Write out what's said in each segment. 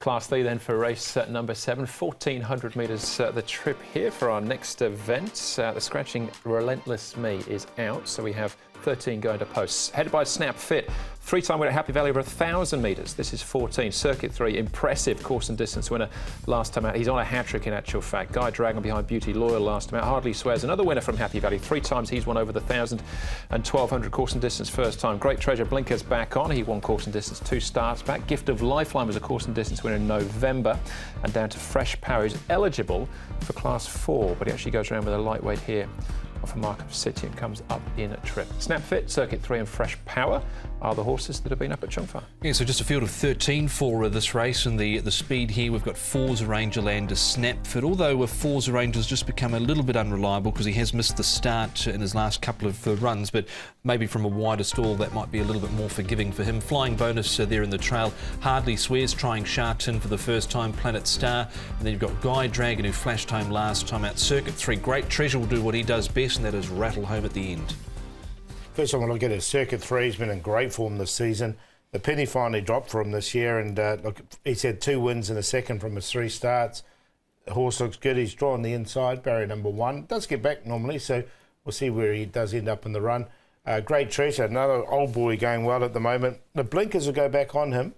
Class 3 then for race number 7, 1,400 metres the trip here for our next event. The scratching Relentless Me is out, so we have 13 going to posts. Headed by Snap Fit, 3-time winner at Happy Valley over 1,000 metres. This is 14. Circuit 3, impressive course and distance winner last time out. He's on a hat-trick in actual fact. Guy Dragon behind Beauty Loyal last time out. Hardly Swears, another winner from Happy Valley. 3 times he's won over the 1,000 and 1,200 course and distance first time. Great Treasure Blinker's back on. He won course and distance 2 starts back. Gift of Lifeline was a course and distance winner in November. And down to Fresh Power, who's eligible for Class 4, but he actually goes around with a lightweight here off a mark of City and comes up in a trip. Snap Fit, Circuit 3 and Fresh Power are the horses that have been up at Chongfa. Yeah, so just a field of 13 for this race, and the speed here, we've got Forza Ranger Land to Snap Fit, although Forza Ranger's just become a little bit unreliable because he has missed the start in his last couple of runs, but maybe from a wider stall that might be a little bit more forgiving for him. Flying Bonus there in the trail. Hardly Swears trying Sha Tin for the first time, Planet Star, and then you've got Guy Dragon who flashed home last time out. Circuit 3, Great Treasure will do what he does best, and that is rattle home at the end. First time I look at it, Circuit 3, he's been in great form this season. The penny finally dropped for him this year, and look, he's had 2 wins in a second from his 3 starts. The horse looks good. He's drawn the inside, barrier number 1. Does get back normally, so we'll see where he does end up in the run. Great Treasure, another old boy going well at the moment. The blinkers will go back on him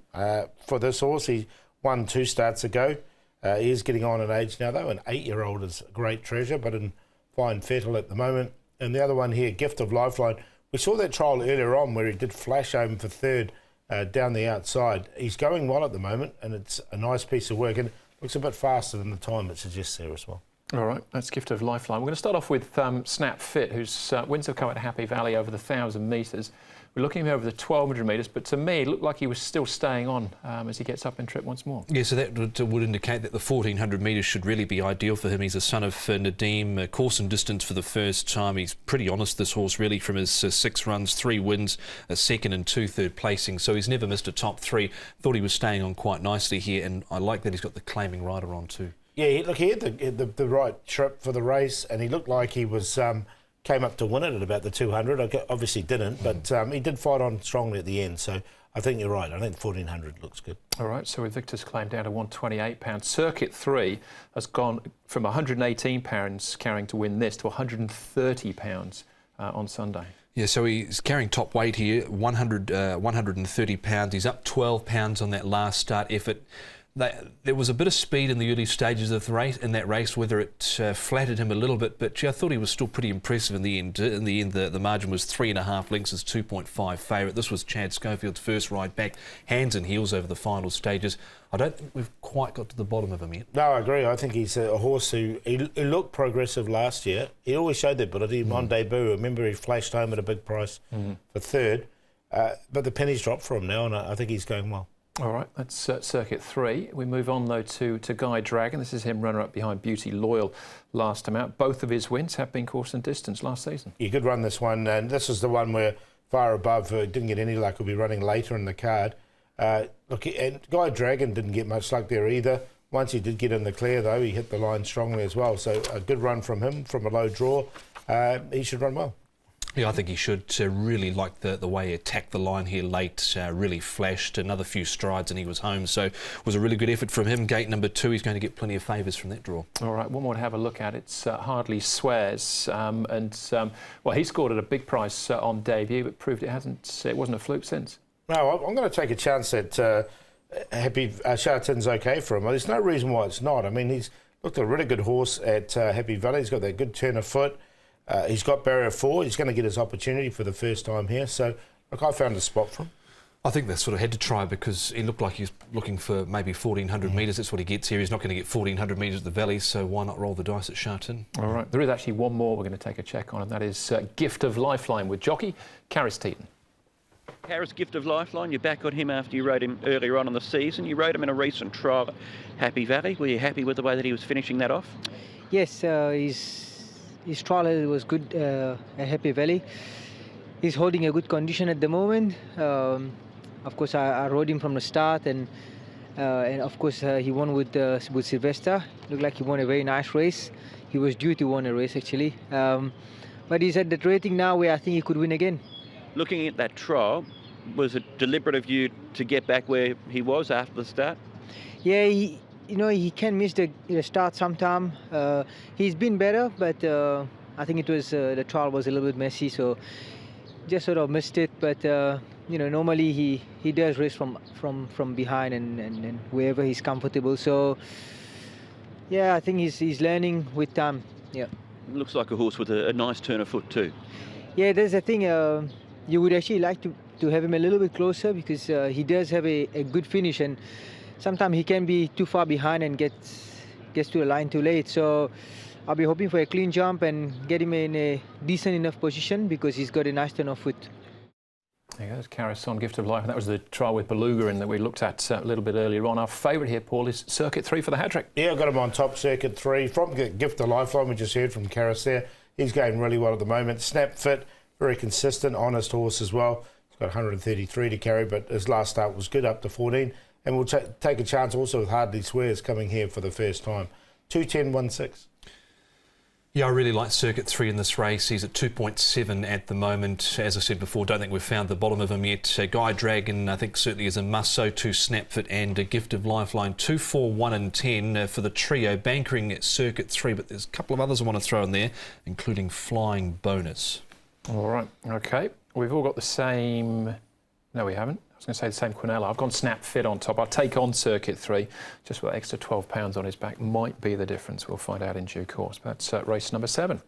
for this horse. He won 2 starts ago. He is getting on in age now, though. An 8-year-old is Great Treasure, but in fine fettle at the moment. And the other one here, Gift of Lifeline. We saw that trial earlier on where he did flash home for 3rd down the outside. He's going well at the moment, and it's a nice piece of work, and looks a bit faster than the time it suggests there as well. All right, that's Gift of Lifeline. We're going to start off with Snap Fit, whose wins have come at Happy Valley over the 1,000 metres. We're looking at him over the 1,200 metres, but to me, it looked like he was still staying on as he gets up in trip once more. Yeah, so that would indicate that the 1,400 metres should really be ideal for him. He's a son of Nadeem, course and distance for the first time. He's pretty honest, this horse, really, from his 6 runs, 3 wins, a 2nd and 2 third placings. So he's never missed a top 3. Thought he was staying on quite nicely here, and I like that he's got the claiming rider on too. Yeah, look, he had the right trip for the race, and he looked like he was came up to win it at about the 200. Obviously didn't, but he did fight on strongly at the end. So I think you're right. I think 1,400 looks good. All right, so with Victor's claim down to £128, Circuit 3 has gone from £118 carrying to win this to £130 on Sunday. Yeah, so he's carrying top weight here, 130 pounds. He's up 12 pounds on that last start effort. There was a bit of speed in the early stages of the race, whether it flattered him a little bit, but I thought he was still pretty impressive in the end. In the end, the margin was 3.5 lengths as 2.5 favourite. This was Chad Schofield's first ride back, hands and heels over the final stages. I don't think we've quite got to the bottom of him yet. No, I agree. I think he's a horse who he looked progressive last year. He always showed that ability on debut. Remember, he flashed home at a big price for 3rd, but the penny's dropped for him now, and I think he's going well. All right, that's Circuit 3. We move on, though, to Guy Dragon. This is him runner-up behind Beauty Loyal last time out. Both of his wins have been course and distance last season. You could run this one, and this is the one where far above didn't get any luck. Will be running later in the card. Look, and Guy Dragon didn't get much luck there either. Once he did get in the clear, though, he hit the line strongly as well. So a good run from him from a low draw. He should run well. Yeah, I think he should. Really like the way he attacked the line here late, really flashed another few strides and he was home. So it was a really good effort from him. Gate number 2, he's going to get plenty of favours from that draw. All right, one more to have a look at. It's Hardly Swears. Well, he scored at a big price on debut, but proved it wasn't a fluke since. No, I'm going to take a chance that Sha Tin's okay for him. There's no reason why it's not. I mean, he's looked a really good horse at Happy Valley. He's got that good turn of foot. He's got barrier 4. He's going to get his opportunity for the first time here. So, look, I found a spot for him. I think they sort of had to try because he looked like he's looking for maybe 1,400 metres. That's what he gets here. He's not going to get 1,400 metres at the Valley, so why not roll the dice at Sha Tin? All right. There is actually one more we're going to take a check on, and that is Gift of Lifeline with jockey Karis Teaton. Karis, Gift of Lifeline, you're back on him after you rode him earlier on in the season. You rode him in a recent trial at Happy Valley. Were you happy with the way that he was finishing that off? Yes, his trial was good at Happy Valley. He's holding a good condition at the moment. Of course, I rode him from the start, and of course he won with Sylvester. Looked like he won a very nice race. He was due to win a race actually, but he's at that rating now where I think he could win again. Looking at that trial, was it deliberate of you to get back where he was after the start? Yeah, he can miss the start sometime. He's been better, but I think it was the trial was a little bit messy, so just sort of missed it. But normally he does race from behind and wherever he's comfortable. So yeah, I think he's learning with time. Yeah. Looks like a horse with a nice turn of foot too. Yeah, there's a thing. You would actually like to have him a little bit closer because he does have a good finish, and sometimes he can be too far behind and gets to the line too late. So I'll be hoping for a clean jump and get him in a decent enough position because he's got a nice turn of foot. There you go, Carasson, Gift of Life. That was the trial with Beluga in that we looked at a little bit earlier on. Our favourite here, Paul, is Circuit 3 for the hat-trick. Yeah, I got him on top, Circuit 3. From Gift of Lifeline, we just heard from Karis there. He's going really well at the moment. Snap fit, very consistent, honest horse as well. He's got 133 to carry, but his last start was good, up to 14. And we'll take a chance also with Hardly Swears coming here for the first time. 210.16. Yeah, I really like Circuit 3 in this race. He's at 2.7 at the moment. As I said before, don't think we've found the bottom of him yet. Guy Dragon, I think, certainly is a must. So too Snapfit and a Gift of Lifeline. 2, 4, 1 and 10 for the trio, bankering at Circuit 3. But there's a couple of others I want to throw in there, including Flying Bonus. All right, OK. We've all got the same... No, we haven't. I was going to say the same Quinella. I've gone Snap Fit on top. I'll take on Circuit 3. Just with extra £12 on his back might be the difference. We'll find out in due course. That's race number 7.